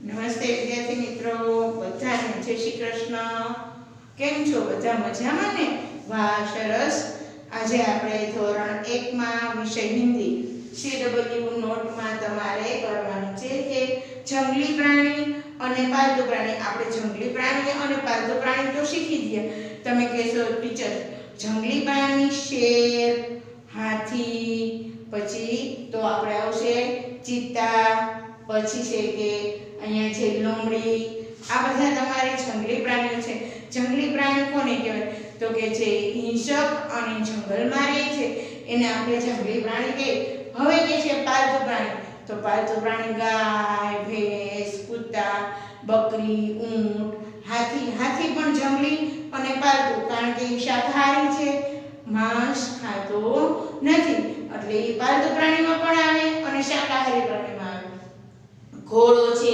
નમસ્તે વિદ્યાર્થી મિત્રો, બધાને જય શ્રી કૃષ્ણ. કેમ છો? બધા મજામાં ને? વાહ, સરસ. આજે આપણે ધોરણ 1 માં વિષય હિન્દી CW નોટમાં તમારે કરવાનું છે કે જંગલી પ્રાણી અને પાલતુ પ્રાણી. આપણે જંગલી પ્રાણી અને પાલતુ પ્રાણી તો શીખી ગયા. તમે કહેશો ટીચર જંગલી પ્રાણી શેર, હાથી, પછી તો આપણે આવશે ચિત્તા, પછી છે કે અહીંયા છે લોમડી. આ બધા તમારે જંગલી પ્રાણીઓ છે. જંગલી પ્રાણી કોને કહેવાય? તો કે જે હિંસક અને જંગલમાં રહે છે એને આપણે જંગલી પ્રાણી કહીએ. હવે કે છે પાલતુ પ્રાણી, તો પાલતુ પ્રાણી ગાય, ભેંસ, કૂતરા, બકરી, ઊંટ, હાથી. હાથી પણ જંગલી અને પાલતુ, કારણ કે એ શાકાહારી છે, માંસ ખાતો નથી, એટલે એ પાલતુ પ્રાણીમાં પણ આવે અને શાકાહારી પ્રાણીમાં આવે. ઘોડો છે,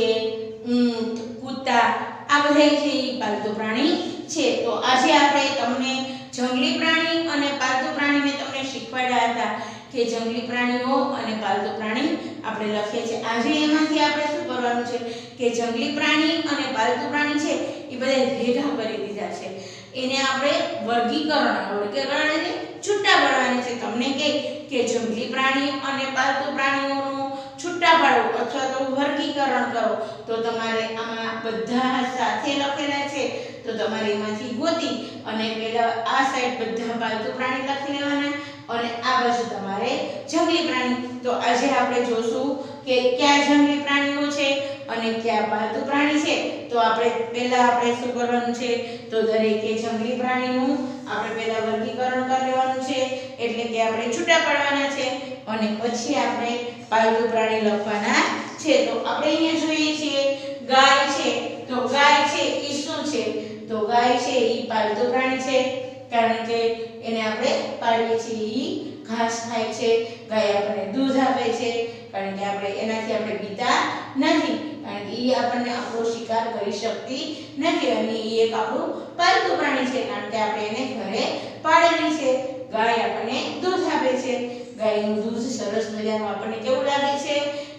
ઊંટ, કૂતરા, આ બધા છે એ પાલતુ પ્રાણી છે. તો આજે આપણે તમને જંગલી પ્રાણી અને પાલતુ પ્રાણીને તમને શીખવાડ્યા હતા કે જંગલી પ્રાણીઓ અને પાલતુ પ્રાણી આપણે લખીએ છીએ. આજે એમાંથી આપણે શું કરવાનું છે કે જંગલી પ્રાણી અને પાલતુ પ્રાણી છે એ બધા ભેગા કરી દીધા છે. એને આપણે વર્ગીકરણ એટલે છૂટા પાડવાના છે. તમને કે જંગલી પ્રાણી અને પાલતુ પ્રાણીઓનું છૂટા પાડો અથવા તો વર્ગીકરણ કરો, તો તમારે આમાં બધા સાથે લખેલા છે તો તમારે એમાંથી ગોતી અને પેલા આ સાઈડ બધા પાલતુ પ્રાણી લખી લેવાના અને આ બાજુ તમારે જંગલી પ્રાણી. તો આજે આપણે જોશું કે કયા જંગલી પ્રાણીઓ છે અને કયા પાલતુ પ્રાણી છે. તો આપણે શું કરવાનું છે, તો દરેકે જંગલી પ્રાણીનું આપણે પહેલા વર્ગીકરણ કરી લેવાનું છે, એટલે કે આપણે છૂટા પાડવાના છે અને પછી આપણે પાલતુ પ્રાણી લખવાના છે. તો આપણે અહીંયા જોઈએ છીએ ગાય છે, તો ગાય છે એ શું છે? તો ગાય છે એ પાલતુ પ્રાણી છે, કારણ કે એને આપણે પાળીએ છીએ, એ ઘાસ ખાય છે. ગાય આપણને દૂધ આપે છે, કારણ કે એનાથી આપણે પીતા નથી, કારણ કે એ આપણને આપણો શિકાર કરી શકતી નથી અને એ એક આપણું પાલતુ પ્રાણી છે, કારણ કે આપણે એને ઘરે પાળેલી છે. ગાય આપણને દૂધ આપે છે. ગાયનું દૂધ સરસ મજાનું આપણને કેવું લાગે છે?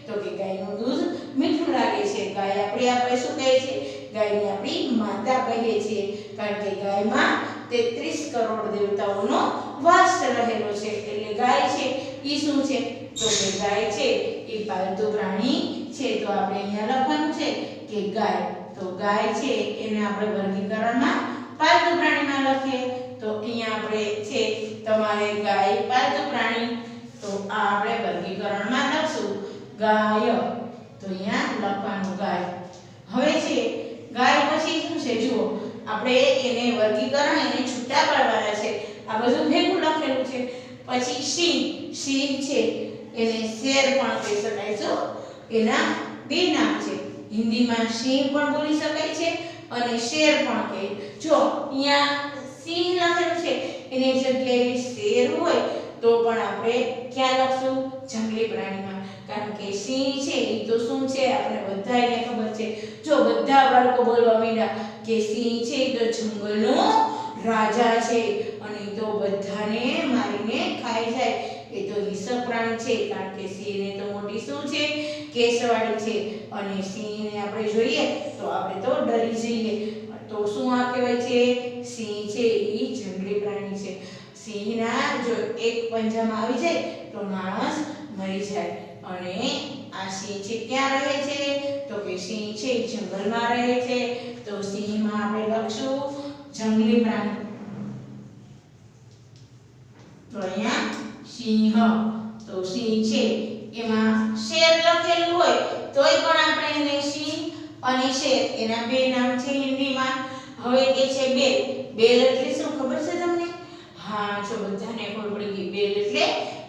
તો કે ગાયનું દૂધ મીઠું લાગે છે. ગાય આપણે શું કહે છે? ગાયને આપણી માતા કહીએ છીએ, કારણ કે ગાયમાં 33 કરોડ દેવતાઓનો વાસ રહેલો છે. એટલે ગાય છે એ શું છે? તો કે ગાય છે એ પાલતુ પ્રાણી છે. તો આપણે અહીંયા લખવાનું છે કે ગાય. તો ગાય છે એને આપણે વર્ગીકરણમાં પાલતુ પ્રાણીમાં લખીએ. તો અહીંયા આપણે છે તમારે ગાય પાલતુ પ્રાણી, તો આ આપણે વર્ગીકરણમાં લખશું ગાય. તો અહીંયા લખવાનું ગાય. હવે છે ગાય પછી શું છે? જુઓ, આપણે એને વર્ગીકરણ એને છૂટા પાડવાના છે. આ બધું ભેગું લખેલું છે. પછી સિંહ. સિંહ છે એને શેર પણ કહી શકાય છે. એના બે નામ છે. હિન્દીમાં સિંહ પણ બોલી શકાય છે અને શેર પણ કહે. જો અહીંયા સિંહ લખેલું છે એની જગ્યાએ શેર હોય તો પણ આપણે ક્યાં લખશું? જંગલી પ્રાણીમાં, કારણ કે સિંહ છે એ તો શું છે આપણે બધાને ખબર છે. જો બધા બાળકો બોલવા માંડ્યા કે સિંહ છે એ તો જંગલનો રાજા છે અને એ તો બધાને મારીને ખાઈ જાય. એ તો હિંસક પ્રાણી છે, કારણ કે સિંહને તો મોટી શું છે? કેસવાળી છે અને સિંહને આપણે જોઈએ તો આપણે તો ડરી જઈએ. તો શું આ કહેવાય છે? સિંહ છે એ જંગલી પ્રાણી છે. સિંહના જો એક પંજામાં આવી જાય તો માણસ મરી જાય. અને આ સિંહ છે ક્યાં રહે છે? તો કે સિંહ છે જંગલમાં રહે છે. તો સિંહમાં આપણે લખશું જંગલી પ્રાણી. તો અહીંયા સિંહ. તો સિંહ છે એમાં શેર લખેલું હોય તોય પણ આપણે એને સિંહ અને શેર એના બે નામ છે હિન્દીમાં. હવે કે છે બેલ. બેલ એટલે શું ખબર છે તમને? હા, જો બધાને ખબર પડી ગઈ. બેલ એટલે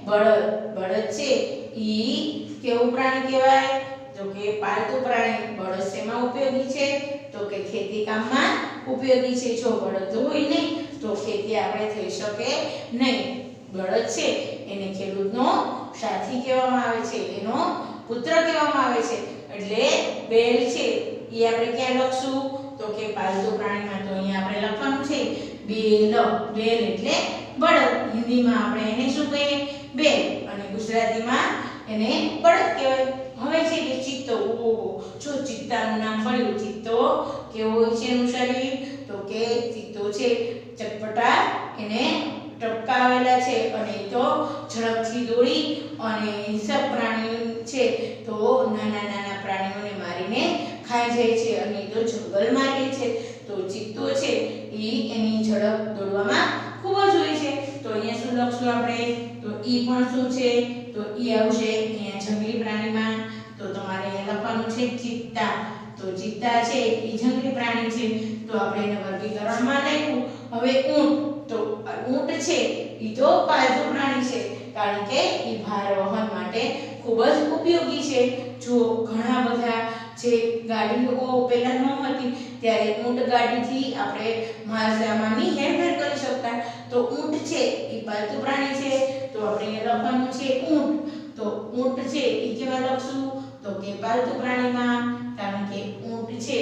બળદ. બળદ છે ઈ કેવું પ્રાણી કહેવાય? તો કે પાલતુ પ્રાણી. બળદ શેમાં ઉપયોગી છે? તો કે ખેતી કામમાં ઉપયોગી છે. જો બળદ હોય નહીં તો ખેતી આપણે થઈ શકે નહીં. બળદ છે એને ખેડૂતનો સાથી કહેવામાં આવે છે, એનો પુત્ર કહેવામાં આવે છે. એટલે બેલ છે એ આપણે ક્યાં લખશું? તો કે પાલતુ પ્રાણીમાં. તો અહીંયા આપણે લખવાનું છે બેલ. બેલ એટલે બળદ. હિન્દીમાં આપણે એને શું કહીએ? બેલ. અને ગુજરાતીમાં એને બળદ કહેવાય. હવે છે કે ચિત્તો. ઓહો, જો શું ચિત્તાનું નામ પડ્યું. ચિત્તો કેવો હોય છે એનું શરીર? તો કે ચિત્તો છે ચટપટા એને ટપકા આવેલા છે અને તો ઝડપથી દોડી અને હિંસક પ્રાણીઓ છે તો નાના નાના પ્રાણીઓને મારીને ખાઈ જાય છે અને તો જંગલમાં રહે છે. તો ચિત્તો છે એની ઝડપ દોડવામાં ખૂબ જ હોય છે. તો અહીંયા શું લખશું આપણે? તો ઈ પણ શું છે? તો ઈ આવશે અહીંયા જંગલી પ્રાણીમાં. તો તમારે અહીંયા લખવાનું છે ચિત્તા. તો ચિત્તા છે એ જંગલી પ્રાણી છે. તો આપણે એને વર્ગીકરણમાં લખ્યું. હવે ઊંટ. તો ઊંટ છે એ તો પાલતુ પ્રાણી છે કારણ કે એ ભાર વહન માટે ખૂબ જ ઉપયોગી છે. જો ઘણા બધા જે ગાડીઓ પહેલા ન હતી ત્યારે ઊંટ ગાડીથી આપણે માલ સામાનની હેરફેર કરી શકતા. તો ઊંટ છે એ પાલતુ પ્રાણી છે. તો આપણે અહીંયા લખવાનું છે ઊંટ. તો ઊંટ છે એ કેવા લખશું? તો કે પાલતુ પ્રાણીમાં, કારણ કે ઊંટ છે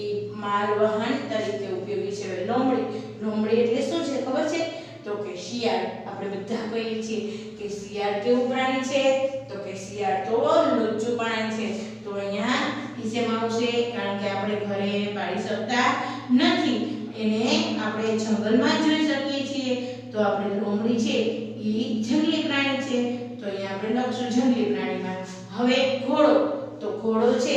એ માલ વહન તરીકે ઉપયોગી છે. લોમડી. લોમડી એટલે શું છે ખબર છે? તો કે શિયાળ. આપણે બધા કહીએ છીએ કે શિયાળ કેવું પ્રાણી છે? તો કે શિયાળ તો લુચ્ચું પ્રાણી છે. તો અહીંયા ઈસેમાં આવશે કારણ કે આપણે ઘરે પાળી શકતા નથી, એને આપણે જંગલમાં જોઈ શકીએ છીએ. તો આપણે લોમડી છે એ જંગલી પ્રાણી છે. તો અહીંયા આપણે લખશું જંગલી પ્રાણીમાં. હવે ઘોડો. તો ઘોડો છે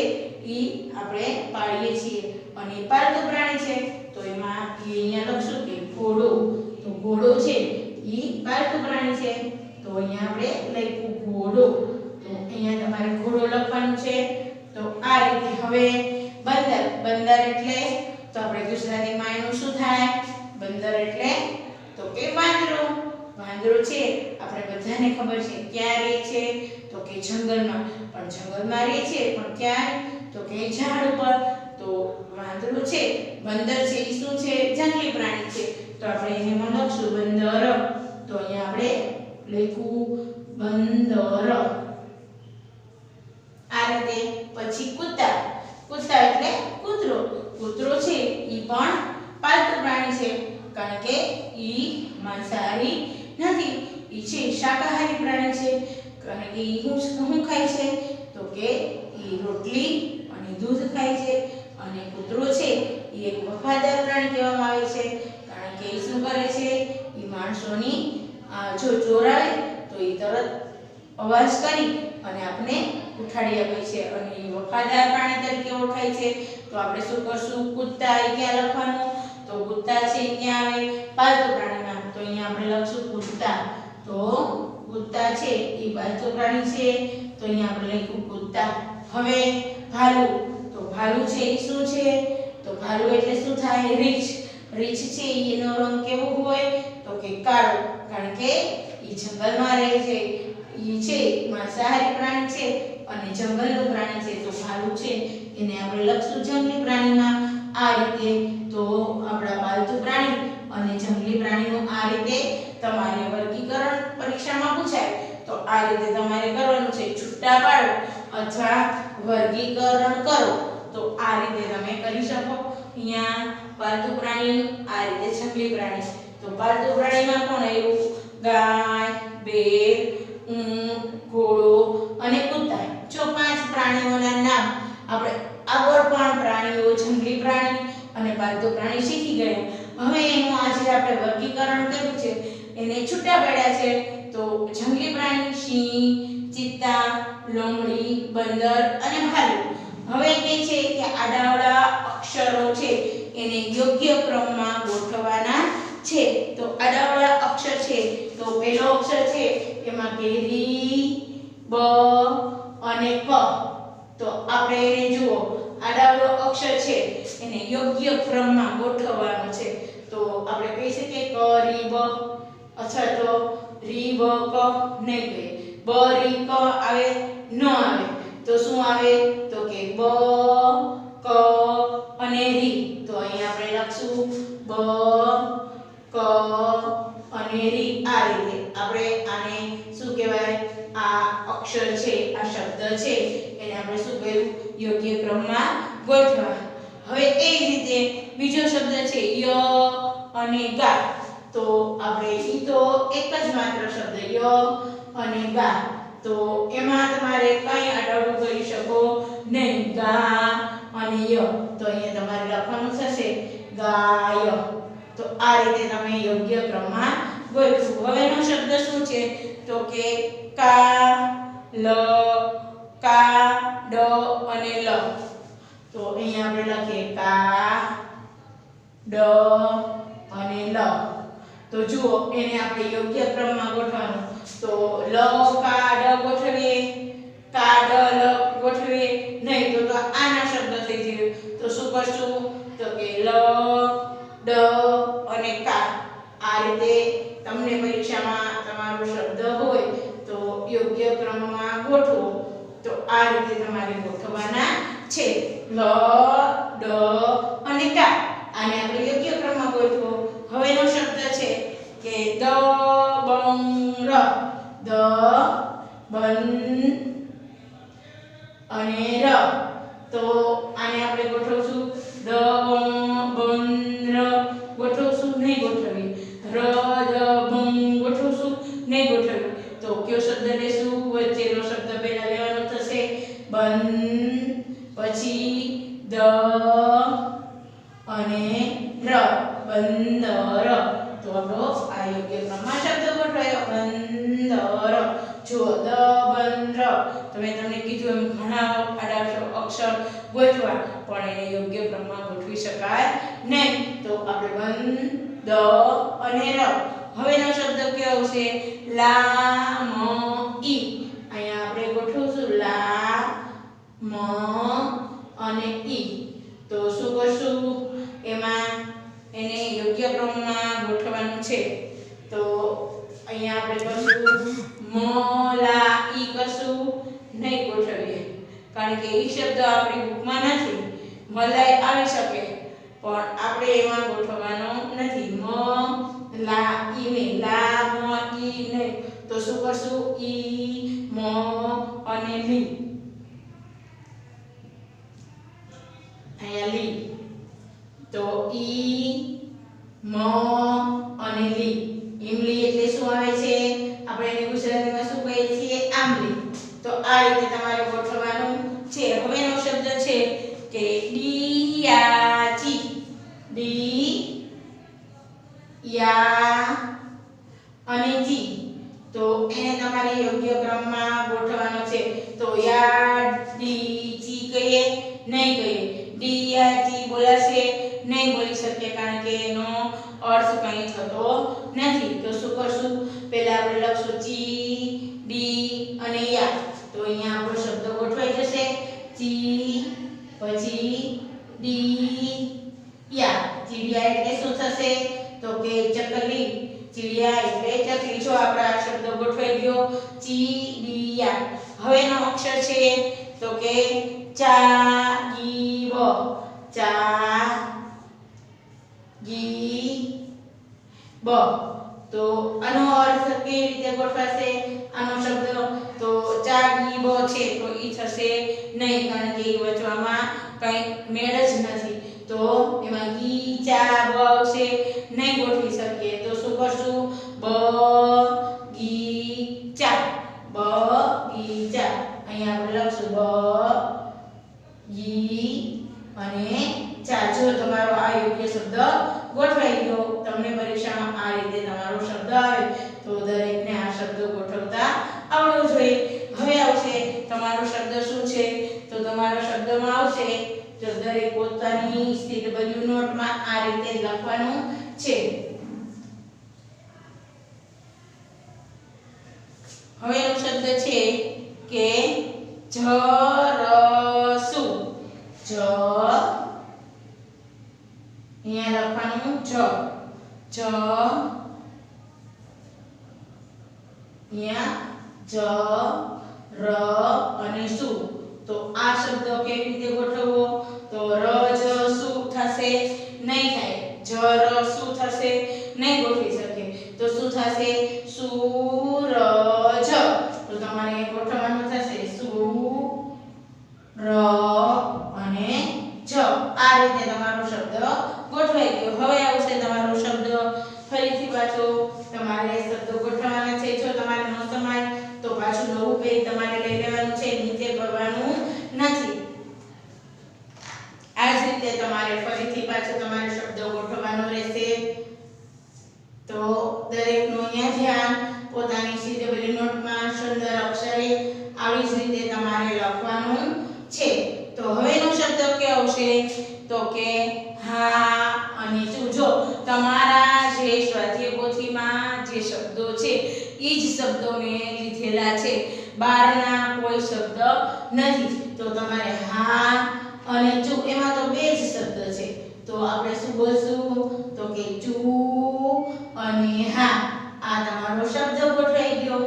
એ આપણે પાળીએ છીએ અને પાલતુ પ્રાણી છે. તો એમાં અહીંયા લખશું કે ઘોડો. તો ઘોડો છે એ પાલતુ પ્રાણી છે. તો અહીંયા આપણે લખ્યું ઘોડો. તો અહીંયા તમારે ઘોડો લખવાનું છે. તો આ રીતે. હવે બંદર. બંદર એટલે તો આપણે ગુજરાતીમાં એનું શું થાય? બંદર એટલે તો કે વાંદરો. વાંદરો છે આપણે બધાને ખબર છે ક્યાં રહે છે? તો કે જંગલમાં. પણ જંગલમાં રહે છે પણ ક્યાં? તો કે ઝાડ ઉપર. તો વાંદરો છે બંદર છે એ શું છે? જંગલી પ્રાણી છે. તો આપણે એને લખશું બંદર. તો અહીંયા આપણે લખ્યું બંદર. આ રીતે. પછી કૂતરા. કૂતરા એટલે કૂતરો. કૂતરો છે એ પણ પાલતુ પ્રાણી છે કારણ કે ઈ માંસાહારી નથી, ઈ છે શાકાહારી પ્રાણી છે. કારણ કે ઈ શું ખાય છે? તો કે ઈ રોટલી અને દૂધ ખાય છે. અને કૂતરો છે એ એક વફાદાર પ્રાણી કહેવામાં આવે છે કારણ કે ઈ શું કરે છે? ઈ માણસોની જો ચોર આવે તો ઈ તરત અવાજ કરી અને આપણે ઉઠાડી આપે છે અને ઈ વફાદાર પ્રાણી તરીકે ઓળખાય છે. તો આપણે શું કરશું? કૂતરા એ ક્યાં લખવાનું? તો કૂતરા છે એ ક્યાં આવે? પાલતુ પ્રાણીમાં. તો અહીંયા આપણે લખશું કૂતરા. તો કૂતરા છે એ પાલતુ પ્રાણી છે. તો અહીંયા આપણે લખ્યું કૂતરા. હવે ભાલુ. તો ભાલુ છે એ શું છે? તો ભાલુ એટલે શું થાય? રીંછ. રીંછ છે એનો રંગ કેવો હોય? તો કે કાળો. કારણ કે એ જંગલમાં રહે છે. એ છે માંસાહારી પ્રાણી છે અને જંગલનું પ્રાણી છે. તો ભાલુ છે એને આપણે લખશું જંગલી પ્રાણીમાં. આ રીતે. તો આપણા પાલતુ પ્રાણી અને જંગલી પ્રાણીનું આ રીતે તમારે વર્ગીકરણ પરીક્ષામાં પૂછાય તો આ રીતે તમારે કરવાનું છે. છૂટા પાડો અથવા વર્ગીકરણ કરો તો આ રીતે તમે કરી શકો. અહીંયા પાલતુ પ્રાણી, આ રીતે જંગલી પ્રાણી. તો પાલતુ પ્રાણીમાં કોણ આવ્યું? ગાય, ભેડ, ઊંટ, ઘોડો અને કૂતરા. જો 5 પ્રાણીઓના નામ આપણે આગળ પણ પ્રાણીઓ, જંગલી પ્રાણી અને પાલતુ પ્રાણી શીખી ગયા. હવે એનું આજે આપણે વર્ગીકરણ કર્યું છે એને છૂટા પાડ્યા છે. તો જંગલી પ્રાણી સિંહ, ચિત્તા, લોમડી, બંદર અને ભાલુ. હવે કહે છે કે આડાઅવળા અક્ષરો છે એને યોગ્ય ક્રમમાં ગોઠવવાના છે. તો આડાઅવળા અક્ષર છે તો પહેલો અક્ષર છે એમાં કે રી, બ અને ક. તો આપણે એને જુઓ આડાઅવળો અક્ષર છે એને યોગ્ય ક્રમમાં ગોઠવવાનો છે. તો આપણે કહી શકીએ ક રી બ અથવા તો રી બ ક નહીં કહીએ. બ રી ક આવે ન આવે તો શું આવે? તો કે બ ક અને રી. તો અહીંયા આપણે લખશું બ ક અને રી. આ રીતે આપણે આને શું કહેવાય? આ અક્ષર છે, આ શબ્દ છે એને આપણે શું કર્યું? યોગ્ય ક્રમમાં ગોઠવા. હવે એ જ રીતે બીજો શબ્દ છે ય અને ગા. તો આપણે ઈ તો એક જ માત્ર શબ્દ ય અને ગા. તો તો એમાં તમારે કઈ આડાવડું કરી શકો નહીં. ગા અને ય, તો અહીંયા તમારે લખવાનું થશે ગાય. તો આ રીતે તમે યોગ્ય ક્રમમાં ગોઠવો. હવેનો શબ્દ શું છે? તો કે કા, લ, કા, ડ અને લ. તો અહીંયા આપણે લખીએ કા, ડ અને લ. તો જુઓ એને આપણે યોગ્ય ક્રમમાં ગોઠવવાનું. તો લ કા ડ ગોઠવીએ, કા ડ લ ગોઠવીએ નહીં તો આના શબ્દ થઈ જાય. તો શું કરશું? તો કે લ, ડ અને કા. આ રીતે તમને પરીક્ષામાં તમારો શબ્દ હોય તો યોગ્ય ક્રમમાં ગોઠવો. તો આ રીતે તમારે ગોઠવવાના છે. લ, ડ અને કા. આને આપણે યોગ્ય ક્રમમાં ગોઠવો. હવેનો શબ્દ છે કે દ બં ર. દ બન અને ર. તો આને આપણે ગોઠવશું દ બન ર. ગોઠવશું નહીં ગોઠવી. ર દ બં ગોઠવશું નહીં ગોઠવી. તો કયો શબ્દ લેશું? વચ્ચેનો શબ્દ પહેલા લેવાનો થશે બન, પછી દ અને ર. બંદર. તો આપણો આ યોગ્ય ક્રમમાં શબ્દ ગોઠવાયો બંદર. જો દ બંદર. તમને કીધું એમ ઘણા આડા અક્ષર ગોઠવા, પણ એને યોગ્ય ક્રમમાં ગોઠવી શકાય નહીં. તો આપણે બન, દ અને ર. હવેનો શબ્દ કયો આવશે? લા, મ, ઈ. અહીંયા આપણે ગોઠવશું લા, મ અને ઈ. તો શું કરશું? એમાં એને યોગ્ય ક્રમમાં ગોઠવવાનું છે. તો અહીંયા આપણે કરશું મ, લા, ઈ કરશું નહીં ગોઠવીએ, કારણ કે ઈ શબ્દ આપણી બુકમાં નથી. મલાઈ આવી શકે પણ આપણે એમાં ગોઠવવાનો નથી. મ, લા, ઈ નહીં. લા, મ, ઈ નહીં. તો શું કરશું? ઈ, મ અને લી. અહીંયા લી. તો ઈ, મ અને લી. ઈમલી એટલે શું આવે છે? આપણે એને ગુજરાતીમાં શું કહીએ છીએ? આંબલી. તો આ રીતે તમારે ગોઠવવાનું છે. હવેનો શબ્દ છે કે ડિયાચી. ડી, યા અને જી. તો એને તમારે યોગ્ય ક્રમમાં ગોઠવવાનો છે. તો યા, ડી, ચી કહીએ નહીં કહીએ. ડિયાચી બોલાશે નહીં બોલી શકીએ, કારણ કે એનો અર્થ કંઈ થતો નથી. તો શું કરશું? પહેલા આપણે લખશું ચી, ડી અને યા. તો અહીંયા આપણો શબ્દ ગોઠવાઈ જશે. ચી, પછી ડી, યા. ચીડિયા એટલે શું થશે? તો કે ચકલી. ચીડિયા એટલે ચકલી. જો આપણે આ શબ્દ ગોઠવાઈ ગયો ચીડિયા. હવેનો અક્ષર છે તો કે ચા, ગી, બ. ચા, ગી, બ. તો આનો અર્થ કેવી રીતે ગોઠવાશે? આનો શબ્દ તો ચા, ગી, બ છે તો ઈ થશે નહીં, કારણ કે ઈ વચવામાં કંઈ મેળ જ નથી. તો એમાં ગી, ચા, બ છે નહીં ગોઠવી શકીએ. તો શું કરશું? બ, ગી, ચા. બ, ગી, ચા. અહીંયા આપણે લખશું બ, ગી અને ચા. જો તમારો આ યોગ્ય શબ્દ ગોઠવાઈ ગયો, તમને પરીક્ષામાં આ રીતે તમારો શબ્દ આવે તો દરેકને આ શબ્દ ગોઠવતા આવડવું જોઈએ. હવે આવશે તમારો શબ્દ શું છે? તો તમારો શબ્દમાં આવશે જો દરેક પોતાની સીટબલ્યુ નોટમાં આ રીતે લખવાનું છે. હવેનો શબ્દ છે કે જરસુ. જ, અહીંયા લખવાનું જ. જ, અહીંયા જ, ર અને સુ. તો આ શબ્દ કેવી રીતે ગોઠવવો? તો ર, જ, સુ થશે નહીં થાય. જ, ર, સુ થશે નહીં ગોઠવી શકે. તો શું થશે? સૂરજ. તો તમારે ગોઠવવાનું થશે સુ, ર અને જ. આ રીતે તમારો શબ્દ ગોઠવાઈ ગયો. હવે આવશે તમારો શબ્દ ફરીથી પાછો તમારે શબ્દ ગોઠવવાના છે. જો તમારે ન સમાય તો પાછો પાછું નવું પેજ તમારે લઈ લેવાનું છે, નીચે કરવાનું નથી. આ જ રીતે તમારે ફરીથી પાછું તમારે શબ્દ ગોઠવવાનો રહેશે. તો દરેકનું અહીંયા ધ્યાન પોતાની સીધેલી નોટમાં સુંદર અક્ષરે આવી જ રીતે તમારે લખવાનું છે. તો હવેનો શબ્દ કયો આવશે? તો કે હા અને ચૂ. જો તમારા જે સ્વાધ્યાય પોથીમાં જે શબ્દો છે એ જ શબ્દો મેં લીધેલા છે, બહારના કોઈ શબ્દ નથી. તો તમારે હા અને ચૂ એમાં તો બે જ શબ્દ છે, તો આપણે શું બોલશું? તો કે ચૂ અને હા. આ તમારો શબ્દ ગોઠવાઈ ગયો.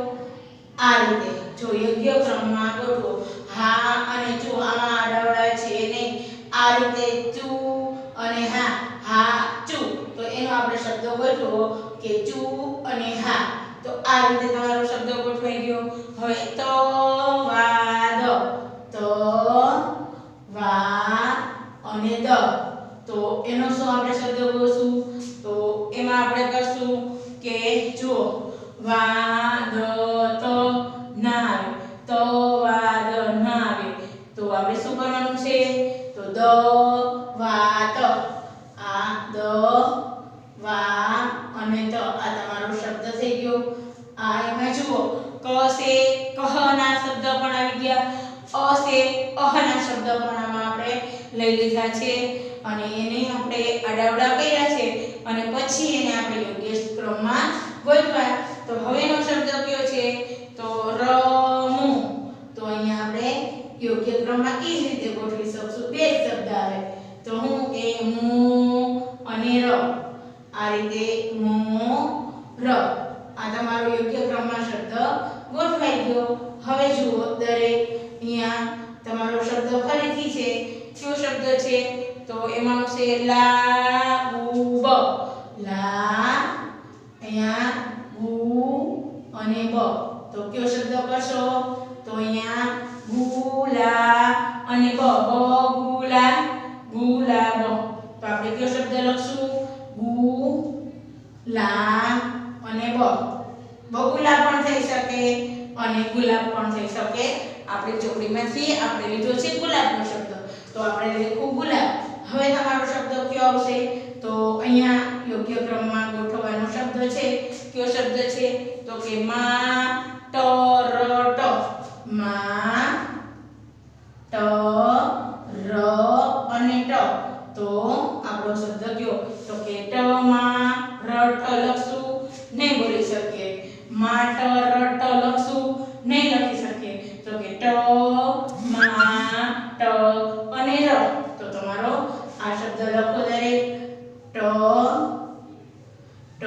આ રીતે જો યોગ્ય ક્રમમાં ગોઠવો. હા અને ચૂ આમાં આડાવડા છે નહીં. આ રીતે ચૂ અને હા, હા ચૂ. તો એનો આપણે શબ્દ ગોઠવો કે ચૂ અને હા. તો આ રીતે તમારો શબ્દ ગોઠવાઈ ગયો. હવે તો વાદ, તો વા અને દ. તો એનો શું આપણે શબ્દ બોલશું? તો એમાં આપણે કરશું કે જો વાદ તો ના આવે, તો વાદ ના આવે. તો આપણે શું કરવાનું છે? તો દ વાત. આ દ વા અને ત આ તમારો શબ્દ થઈ ગયો. આ એમાં જુઓ ક છે કહના શબ્દ પણ આવી ગયા, અ છે અહના શબ્દ પણ આમાં આપણે લઈ લીધા છે અને એને આપણે આડાવડા કર્યા છે અને પછી એને આપણે યોગ્ય ક્રમમાં ગોઠવ્યા. તો હવેનો શબ્દ કયો છે? તો રમું. તો અહીંયા આપણે યોગ્ય ક્રમમાં એ જ રીતે ગોઠવી શકશું. બે જ શબ્દ આવે તો હું કે મું અને ર. આ રીતે મું ર. આ તમારો યોગ્ય ક્રમમાં શબ્દ ગોઠવાઈ ગયો. હવે જુઓ દરેક અહીંયા તમારો શબ્દ ફરીથી છે. કયો શબ્દ છે? તો એમાં છે લાગુબ. લા અહીંયા ગુ અને બ. તો કયો શબ્દ કરશો? તો અહીંયા ગુલા અને બ. બ ગુલા, ગુલાબ. તો આપણે કયો શબ્દ લખશું? ગુલા અને બ. બગુલા પણ થઈ શકે અને ગુલાબ પણ થઈ શકે. આપણે ચોપડીમાંથી આપણે લીધો છે ગુલાબનો શબ્દ, તો આપણે લખવું ગુલાબ. હવે તમારો શબ્દ કયો આવશે? તો અહીંયા યોગ્ય ક્રમમાં ગોઠવવાનો શબ્દ છે. કયો શબ્દ છે? તો કે માટરટ. મા ટ ર અને ટ. તો આપણો શબ્દ કયો? તો કે ટમાં રટ લખશું, નહીં બોલી શકીએ. માટરટ લખશું, નહીં લખી શકીએ. તો કે ટ મા ટ અને ર. તો તમારો આ શબ્દ લખો દરેક. ટ ટ